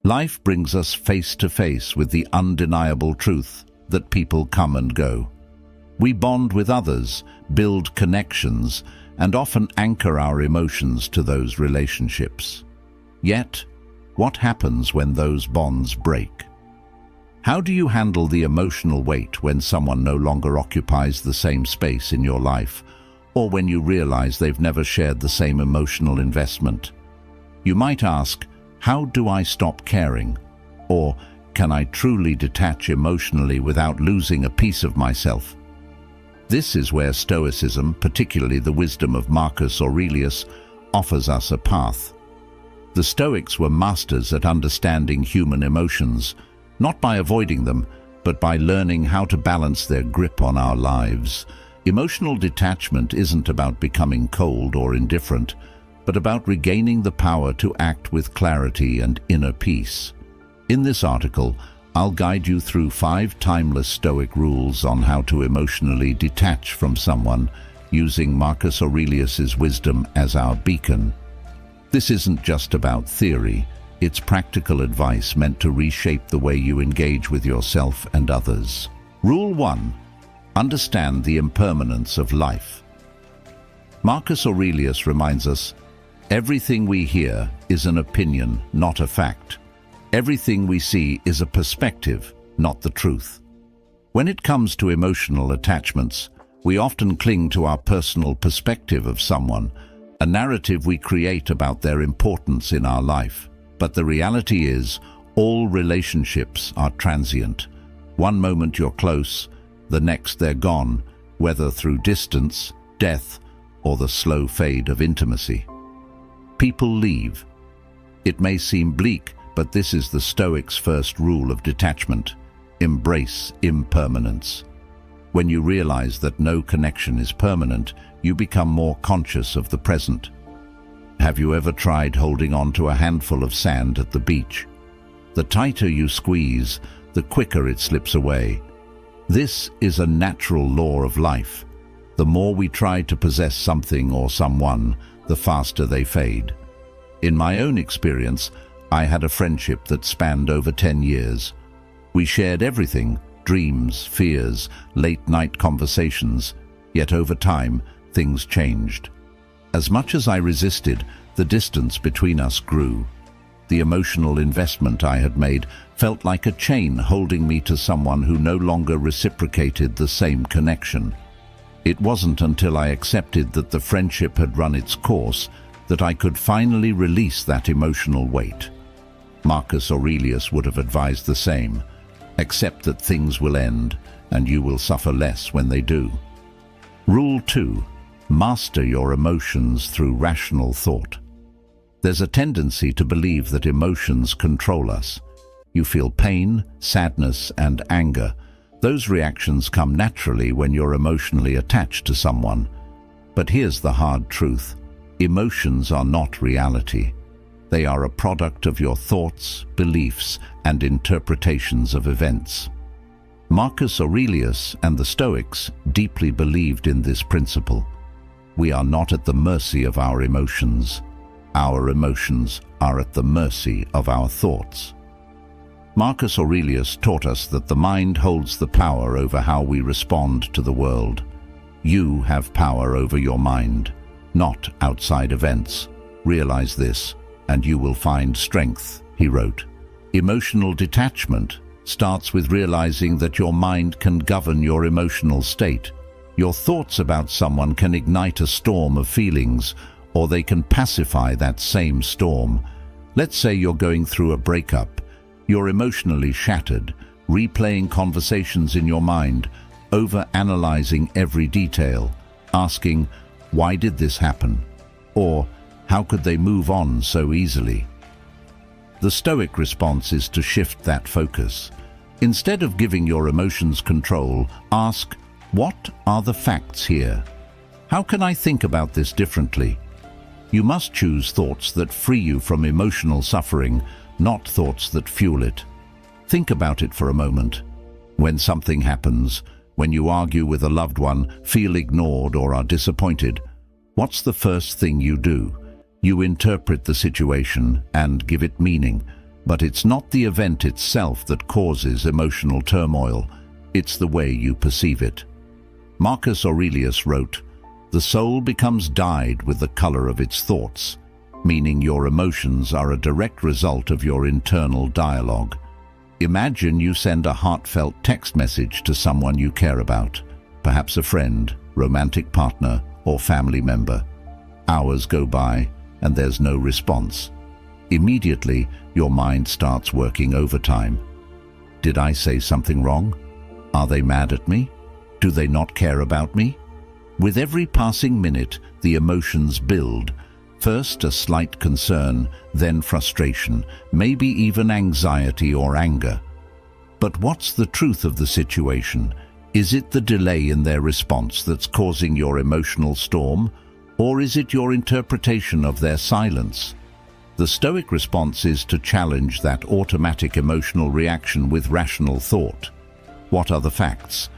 Life brings us face to face with the undeniable truth that people come and go. We bond with others, build connections, and often anchor our emotions to those relationships. Yet, what happens when those bonds break? How do you handle the emotional weight when someone no longer occupies the same space in your life, or when you realize they've never shared the same emotional investment? You might ask, how do I stop caring? Or, can I truly detach emotionally without losing a piece of myself? This is where Stoicism, particularly the wisdom of Marcus Aurelius, offers us a path. The Stoics were masters at understanding human emotions, not by avoiding them, but by learning how to balance their grip on our lives. Emotional detachment isn't about becoming cold or indifferent, but about regaining the power to act with clarity and inner peace. In this article, I'll guide you through 5 timeless Stoic rules on how to emotionally detach from someone, using Marcus Aurelius's wisdom as our beacon. This isn't just about theory, it's practical advice meant to reshape the way you engage with yourself and others. Rule 1. Understand the impermanence of life. Marcus Aurelius reminds us, everything we hear is an opinion, not a fact. Everything we see is a perspective, not the truth. When it comes to emotional attachments, we often cling to our personal perspective of someone, a narrative we create about their importance in our life. But the reality is, all relationships are transient. One moment you're close, the next they're gone, whether through distance, death, or the slow fade of intimacy. People leave. It may seem bleak, but this is the Stoics' first rule of detachment. Embrace impermanence. When you realize that no connection is permanent, you become more conscious of the present. Have you ever tried holding on to a handful of sand at the beach? The tighter you squeeze, the quicker it slips away. This is a natural law of life. The more we try to possess something or someone, the faster they fade. In my own experience, I had a friendship that spanned over 10 years. We shared everything, dreams, fears, late-night conversations, yet over time, things changed. As much as I resisted, the distance between us grew. The emotional investment I had made felt like a chain holding me to someone who no longer reciprocated the same connection. It wasn't until I accepted that the friendship had run its course that I could finally release that emotional weight. Marcus Aurelius would have advised the same. Accept that things will end, and you will suffer less when they do. Rule 2. Master your emotions through rational thought. There's a tendency to believe that emotions control us. You feel pain, sadness, and anger. Those reactions come naturally when you're emotionally attached to someone. But here's the hard truth. Emotions are not reality. They are a product of your thoughts, beliefs, and interpretations of events. Marcus Aurelius and the Stoics deeply believed in this principle. We are not at the mercy of our emotions. Our emotions are at the mercy of our thoughts. Marcus Aurelius taught us that the mind holds the power over how we respond to the world. You have power over your mind, not outside events. Realize this, and you will find strength, he wrote. Emotional detachment starts with realizing that your mind can govern your emotional state. Your thoughts about someone can ignite a storm of feelings, or they can pacify that same storm. Let's say you're going through a breakup. You're emotionally shattered, replaying conversations in your mind, over-analyzing every detail, asking, why did this happen? Or, how could they move on so easily? The Stoic response is to shift that focus. Instead of giving your emotions control, ask, what are the facts here? How can I think about this differently? You must choose thoughts that free you from emotional suffering, not thoughts that fuel it. Think about it for a moment. When something happens, when you argue with a loved one, feel ignored or are disappointed, what's the first thing you do? You interpret the situation and give it meaning. But it's not the event itself that causes emotional turmoil, it's the way you perceive it. Marcus Aurelius wrote, "The soul becomes dyed with the color of its thoughts," meaning your emotions are a direct result of your internal dialogue. Imagine you send a heartfelt text message to someone you care about, perhaps a friend, romantic partner, or family member. Hours go by and there's no response. Immediately, your mind starts working overtime. Did I say something wrong? Are they mad at me? Do they not care about me? With every passing minute, the emotions build. First a slight concern, then frustration, maybe even anxiety or anger. But what's the truth of the situation? Is it the delay in their response that's causing your emotional storm, or is it your interpretation of their silence? The Stoic response is to challenge that automatic emotional reaction with rational thought. What are the facts?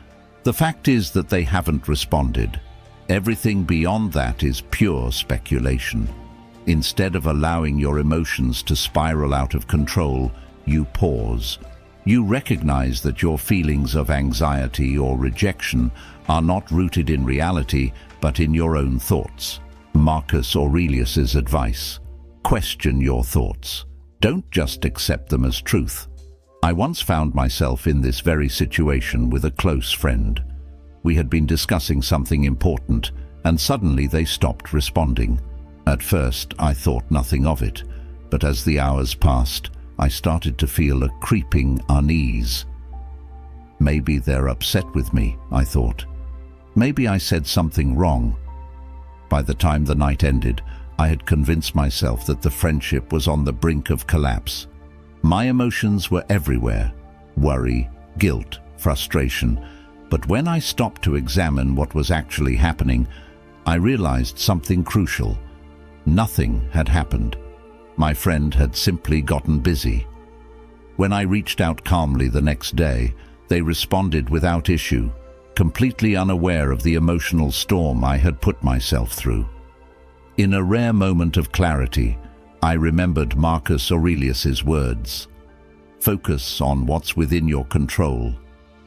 The fact is that they haven't responded. Everything beyond that is pure speculation. Instead of allowing your emotions to spiral out of control, you pause. You recognize that your feelings of anxiety or rejection are not rooted in reality, but in your own thoughts. Marcus Aurelius's advice: question your thoughts. Don't just accept them as truth. I once found myself in this very situation with a close friend. We had been discussing something important, and suddenly they stopped responding. At first, I thought nothing of it, but as the hours passed, I started to feel a creeping unease. Maybe they're upset with me, I thought. Maybe I said something wrong. By the time the night ended, I had convinced myself that the friendship was on the brink of collapse. My emotions were everywhere: worry, guilt, frustration. But when I stopped to examine what was actually happening, I realized something crucial. Nothing had happened. My friend had simply gotten busy. When I reached out calmly the next day, they responded without issue, completely unaware of the emotional storm I had put myself through. In a rare moment of clarity, I remembered Marcus Aurelius's words: "Focus on what's within your control,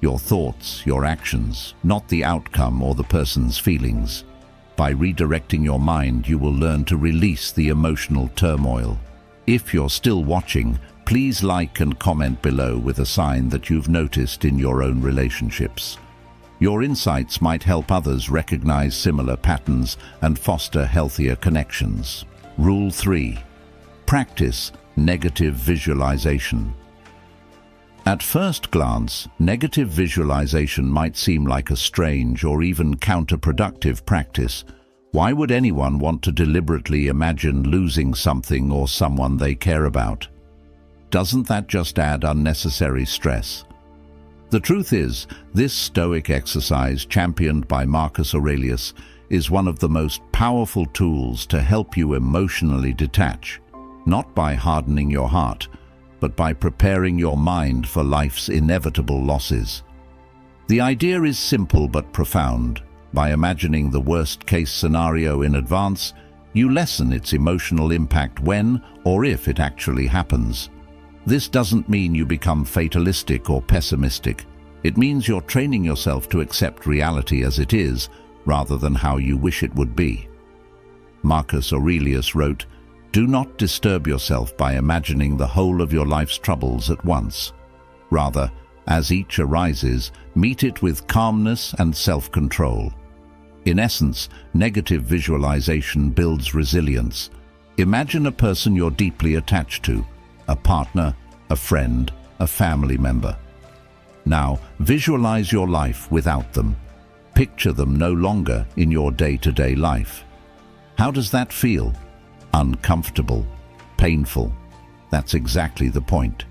your thoughts, your actions, not the outcome or the person's feelings. By redirecting your mind, you will learn to release the emotional turmoil." If you're still watching, please like and comment below with a sign that you've noticed in your own relationships. Your insights might help others recognize similar patterns and foster healthier connections. Rule 3. Practice negative visualization. At first glance, negative visualization might seem like a strange or even counterproductive practice. Why would anyone want to deliberately imagine losing something or someone they care about? Doesn't that just add unnecessary stress? The truth is, this Stoic exercise, championed by Marcus Aurelius, is one of the most powerful tools to help you emotionally detach, not by hardening your heart, but by preparing your mind for life's inevitable losses. The idea is simple but profound. By imagining the worst-case scenario in advance, you lessen its emotional impact when or if it actually happens. This doesn't mean you become fatalistic or pessimistic. It means you're training yourself to accept reality as it is, rather than how you wish it would be. Marcus Aurelius wrote, "Do not disturb yourself by imagining the whole of your life's troubles at once. Rather, as each arises, meet it with calmness and self-control." In essence, negative visualization builds resilience. Imagine a person you're deeply attached to, a partner, a friend, a family member. Now, visualize your life without them. Picture them no longer in your day-to-day life. How does that feel? Uncomfortable, painful. That's exactly the point.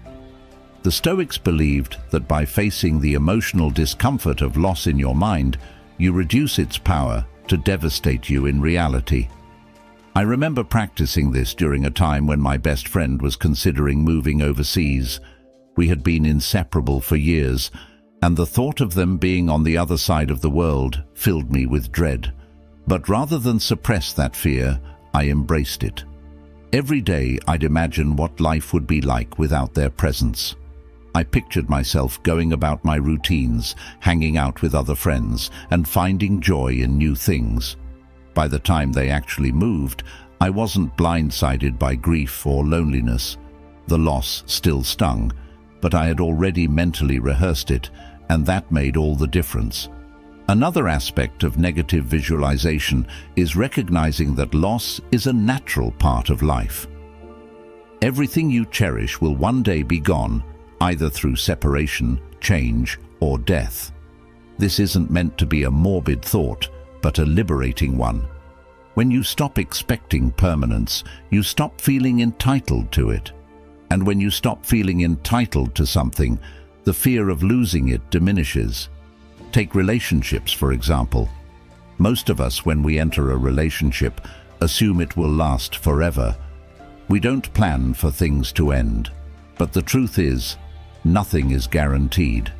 The Stoics believed that by facing the emotional discomfort of loss in your mind, you reduce its power to devastate you in reality. I remember practicing this during a time when my best friend was considering moving overseas. We had been inseparable for years, and the thought of them being on the other side of the world filled me with dread. But rather than suppress that fear, I embraced it. Every day I'd imagine what life would be like without their presence. I pictured myself going about my routines, hanging out with other friends, and finding joy in new things. By the time they actually moved, I wasn't blindsided by grief or loneliness. The loss still stung, but I had already mentally rehearsed it, and that made all the difference. Another aspect of negative visualization is recognizing that loss is a natural part of life. Everything you cherish will one day be gone, either through separation, change, or death. This isn't meant to be a morbid thought, but a liberating one. When you stop expecting permanence, you stop feeling entitled to it. And when you stop feeling entitled to something, the fear of losing it diminishes. Take relationships, for example. Most of us, when we enter a relationship, assume it will last forever. We don't plan for things to end. But the truth is, nothing is guaranteed.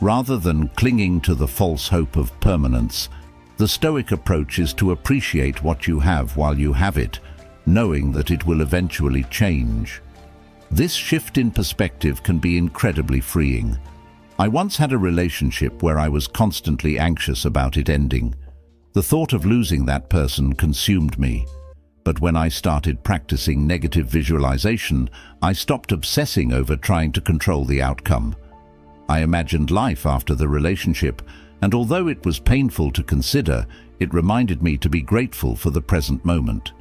Rather than clinging to the false hope of permanence, the Stoic approach is to appreciate what you have while you have it, knowing that it will eventually change. This shift in perspective can be incredibly freeing. I once had a relationship where I was constantly anxious about it ending. The thought of losing that person consumed me. But when I started practicing negative visualization, I stopped obsessing over trying to control the outcome. I imagined life after the relationship, and although it was painful to consider, it reminded me to be grateful for the present moment.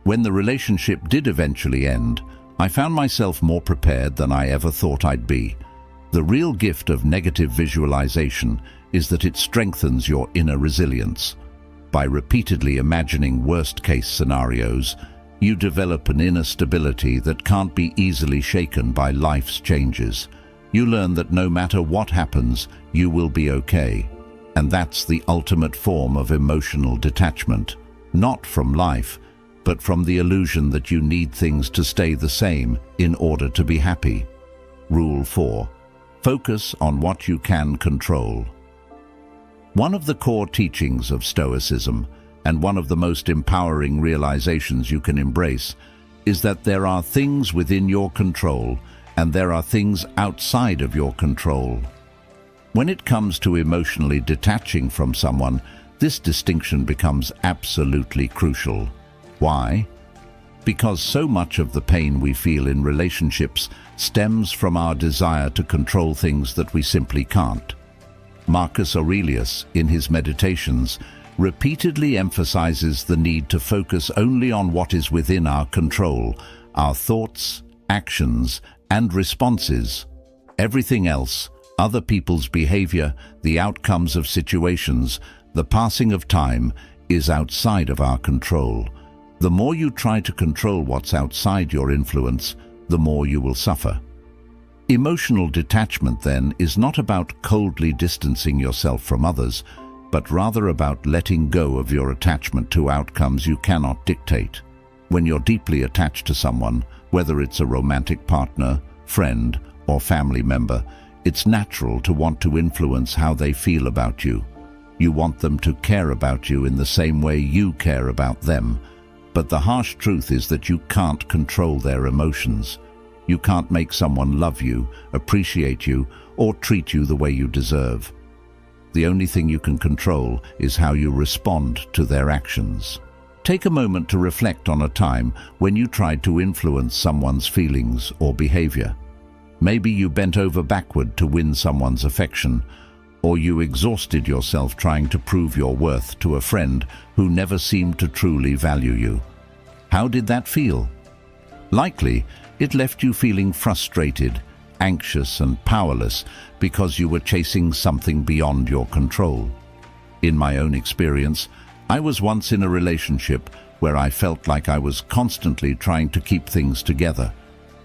When the relationship did eventually end, I found myself more prepared than I ever thought I'd be. The real gift of negative visualization is that it strengthens your inner resilience. By repeatedly imagining worst-case scenarios, you develop an inner stability that can't be easily shaken by life's changes. You learn that no matter what happens, you will be okay. And that's the ultimate form of emotional detachment, not from life, but from the illusion that you need things to stay the same in order to be happy. Rule 4. Focus on what you can control. One of the core teachings of Stoicism, and one of the most empowering realizations you can embrace, is that there are things within your control and there are things outside of your control. When it comes to emotionally detaching from someone, this distinction becomes absolutely crucial. Why? Because so much of the pain we feel in relationships stems from our desire to control things that we simply can't. Marcus Aurelius, in his Meditations, repeatedly emphasizes the need to focus only on what is within our control, our thoughts, actions, and responses. Everything else, other people's behavior, the outcomes of situations, the passing of time, is outside of our control. The more you try to control what's outside your influence, the more you will suffer. Emotional detachment, then, is not about coldly distancing yourself from others, but rather about letting go of your attachment to outcomes you cannot dictate. When you're deeply attached to someone, whether it's a romantic partner, friend, or family member, it's natural to want to influence how they feel about you. You want them to care about you in the same way you care about them. But the harsh truth is that you can't control their emotions. You can't make someone love you, appreciate you, or treat you the way you deserve. The only thing you can control is how you respond to their actions. Take a moment to reflect on a time when you tried to influence someone's feelings or behavior. Maybe you bent over backward to win someone's affection, or you exhausted yourself trying to prove your worth to a friend who never seemed to truly value you. How did that feel? Likely, it left you feeling frustrated, anxious, and powerless because you were chasing something beyond your control. In my own experience, I was once in a relationship where I felt like I was constantly trying to keep things together.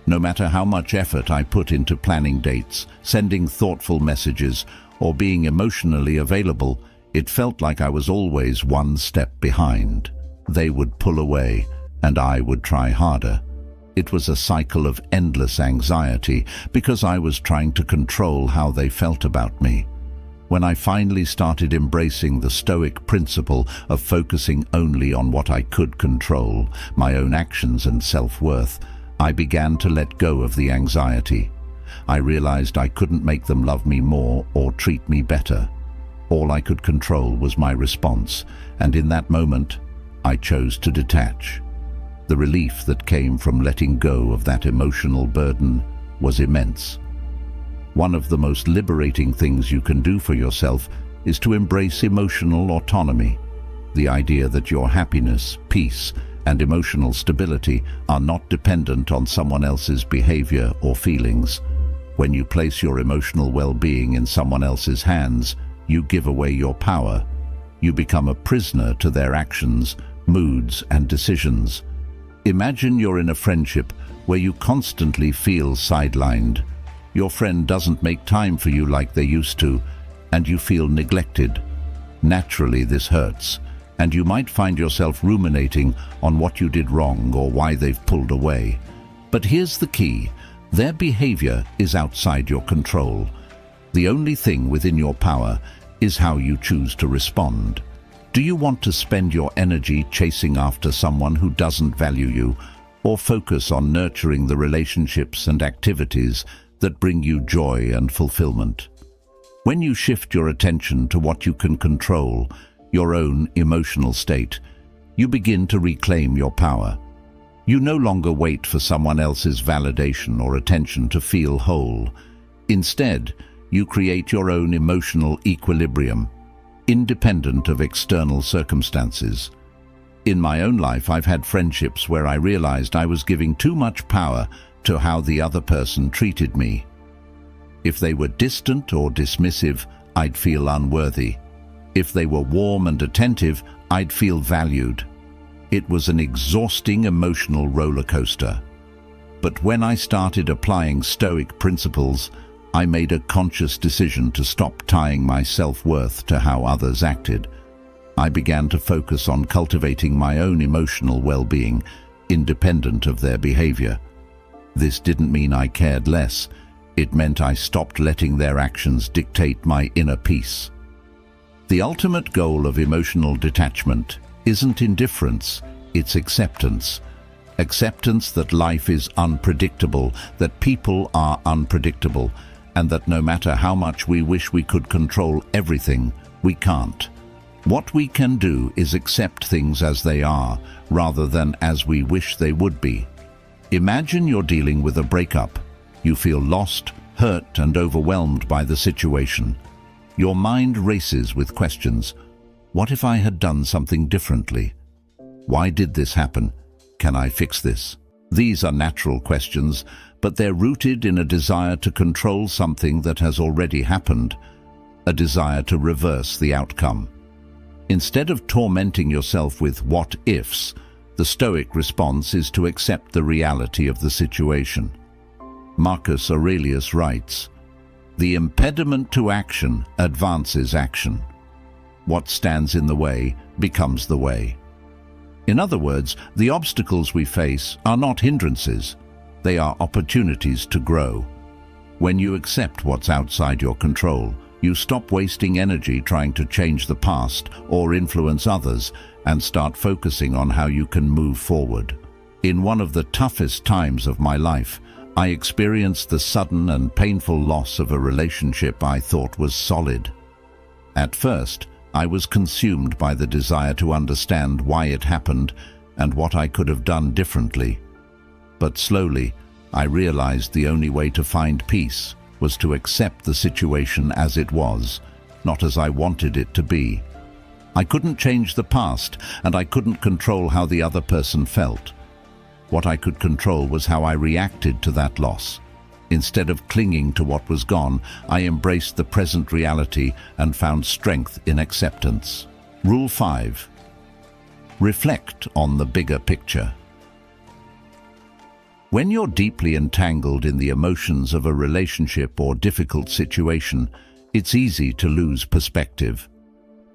No matter how much effort I put into planning dates, sending thoughtful messages, or being emotionally available, it felt like I was always one step behind. They would pull away, and I would try harder. It was a cycle of endless anxiety because I was trying to control how they felt about me. When I finally started embracing the Stoic principle of focusing only on what I could control, my own actions and self-worth, I began to let go of the anxiety. I realized I couldn't make them love me more or treat me better. All I could control was my response, and in that moment, I chose to detach. The relief that came from letting go of that emotional burden was immense. One of the most liberating things you can do for yourself is to embrace emotional autonomy. The idea that your happiness, peace, and emotional stability are not dependent on someone else's behavior or feelings. When you place your emotional well-being in someone else's hands, you give away your power. You become a prisoner to their actions, moods, and decisions. Imagine you're in a friendship where you constantly feel sidelined. Your friend doesn't make time for you like they used to, and you feel neglected. Naturally, this hurts, and you might find yourself ruminating on what you did wrong or why they've pulled away. But here's the key: their behavior is outside your control. The only thing within your power is how you choose to respond. Do you want to spend your energy chasing after someone who doesn't value you, or focus on nurturing the relationships and activities that bring you joy and fulfillment? When you shift your attention to what you can control, your own emotional state, you begin to reclaim your power. You no longer wait for someone else's validation or attention to feel whole. Instead, you create your own emotional equilibrium, independent of external circumstances. In my own life, I've had friendships where I realized I was giving too much power to how the other person treated me. If they were distant or dismissive, I'd feel unworthy. If they were warm and attentive, I'd feel valued. It was an exhausting emotional roller coaster. But when I started applying Stoic principles, I made a conscious decision to stop tying my self-worth to how others acted. I began to focus on cultivating my own emotional well-being, independent of their behavior. This didn't mean I cared less. It meant I stopped letting their actions dictate my inner peace. The ultimate goal of emotional detachment isn't indifference, it's acceptance. Acceptance that life is unpredictable, that people are unpredictable, and that no matter how much we wish we could control everything, we can't. What we can do is accept things as they are, rather than as we wish they would be. Imagine you're dealing with a breakup. You feel lost, hurt, and overwhelmed by the situation. Your mind races with questions. What if I had done something differently? Why did this happen? Can I fix this? These are natural questions, but they're rooted in a desire to control something that has already happened, a desire to reverse the outcome. Instead of tormenting yourself with what-ifs, the Stoic response is to accept the reality of the situation. Marcus Aurelius writes, "The impediment to action advances action. What stands in the way becomes the way." In other words, the obstacles we face are not hindrances. They are opportunities to grow. When you accept what's outside your control, you stop wasting energy trying to change the past or influence others and start focusing on how you can move forward. In one of the toughest times of my life, I experienced the sudden and painful loss of a relationship I thought was solid. At first, I was consumed by the desire to understand why it happened and what I could have done differently. But slowly, I realized the only way to find peace was to accept the situation as it was, not as I wanted it to be. I couldn't change the past, and I couldn't control how the other person felt. What I could control was how I reacted to that loss. Instead of clinging to what was gone, I embraced the present reality and found strength in acceptance. Rule 5. Reflect on the bigger picture. When you're deeply entangled in the emotions of a relationship or difficult situation, it's easy to lose perspective.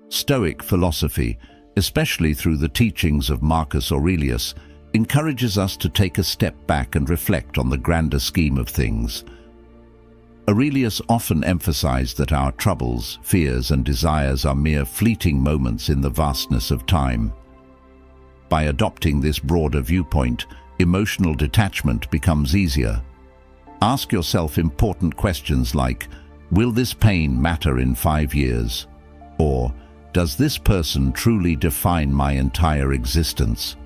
Stoic philosophy, especially through the teachings of Marcus Aurelius, encourages us to take a step back and reflect on the grander scheme of things. Aurelius often emphasized that our troubles, fears, and desires are mere fleeting moments in the vastness of time. By adopting this broader viewpoint, emotional detachment becomes easier. Ask yourself important questions like, will this pain matter in 5 years? Or, does this person truly define my entire existence?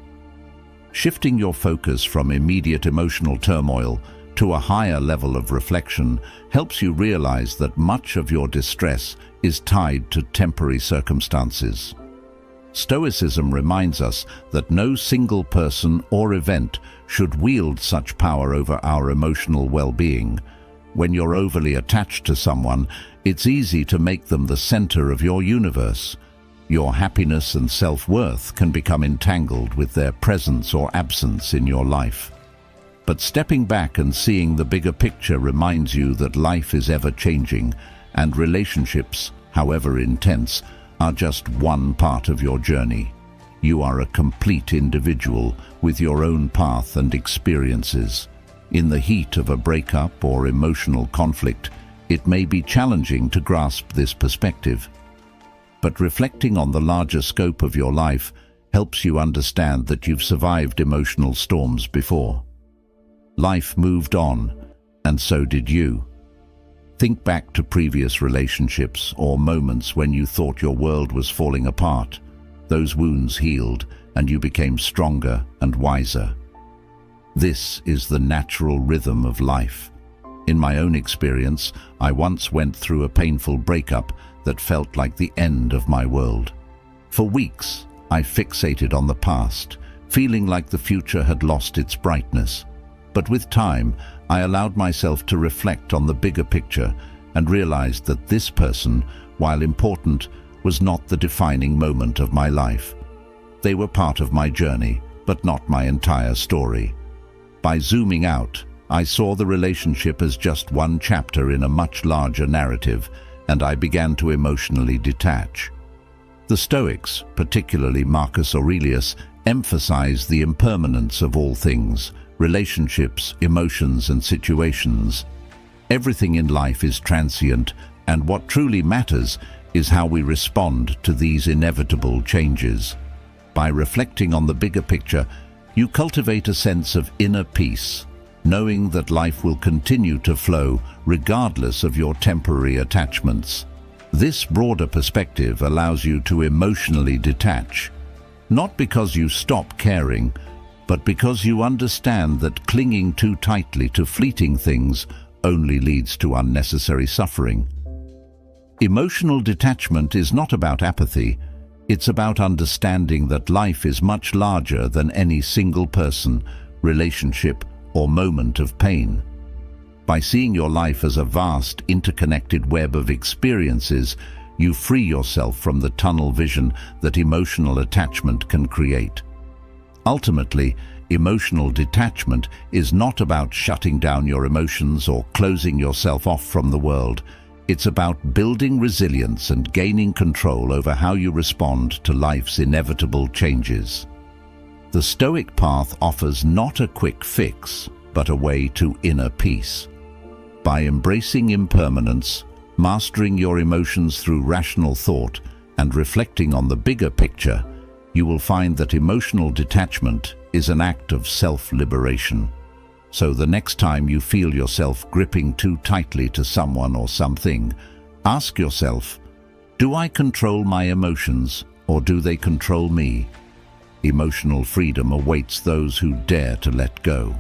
Shifting your focus from immediate emotional turmoil to a higher level of reflection helps you realize that much of your distress is tied to temporary circumstances. Stoicism reminds us that no single person or event should wield such power over our emotional well-being. When you're overly attached to someone, it's easy to make them the center of your universe. Your happiness and self-worth can become entangled with their presence or absence in your life. But stepping back and seeing the bigger picture reminds you that life is ever-changing, and relationships, however intense, are just one part of your journey. You are a complete individual with your own path and experiences. In the heat of a breakup or emotional conflict, it may be challenging to grasp this perspective. But reflecting on the larger scope of your life helps you understand that you've survived emotional storms before. Life moved on, and so did you. Think back to previous relationships or moments when you thought your world was falling apart. Those wounds healed, and you became stronger and wiser. This is the natural rhythm of life. In my own experience, I once went through a painful breakup that felt like the end of my world. For weeks, I fixated on the past, feeling like the future had lost its brightness. But with time, I allowed myself to reflect on the bigger picture and realized that this person, while important, was not the defining moment of my life. They were part of my journey, but not my entire story. By zooming out, I saw the relationship as just one chapter in a much larger narrative, and I began to emotionally detach. The Stoics, particularly Marcus Aurelius, emphasized the impermanence of all things, relationships, emotions, and situations. Everything in life is transient, and what truly matters is how we respond to these inevitable changes. By reflecting on the bigger picture, you cultivate a sense of inner peace, knowing that life will continue to flow regardless of your temporary attachments. This broader perspective allows you to emotionally detach, not because you stop caring, but because you understand that clinging too tightly to fleeting things only leads to unnecessary suffering. Emotional detachment is not about apathy, it's about understanding that life is much larger than any single person, relationship, or moment of pain. By seeing your life as a vast, interconnected web of experiences, you free yourself from the tunnel vision that emotional attachment can create. Ultimately, emotional detachment is not about shutting down your emotions or closing yourself off from the world. It's about building resilience and gaining control over how you respond to life's inevitable changes. The Stoic path offers not a quick fix, but a way to inner peace. By embracing impermanence, mastering your emotions through rational thought, and reflecting on the bigger picture, you will find that emotional detachment is an act of self-liberation. So the next time you feel yourself gripping too tightly to someone or something, ask yourself, do I control my emotions or do they control me? Emotional freedom awaits those who dare to let go.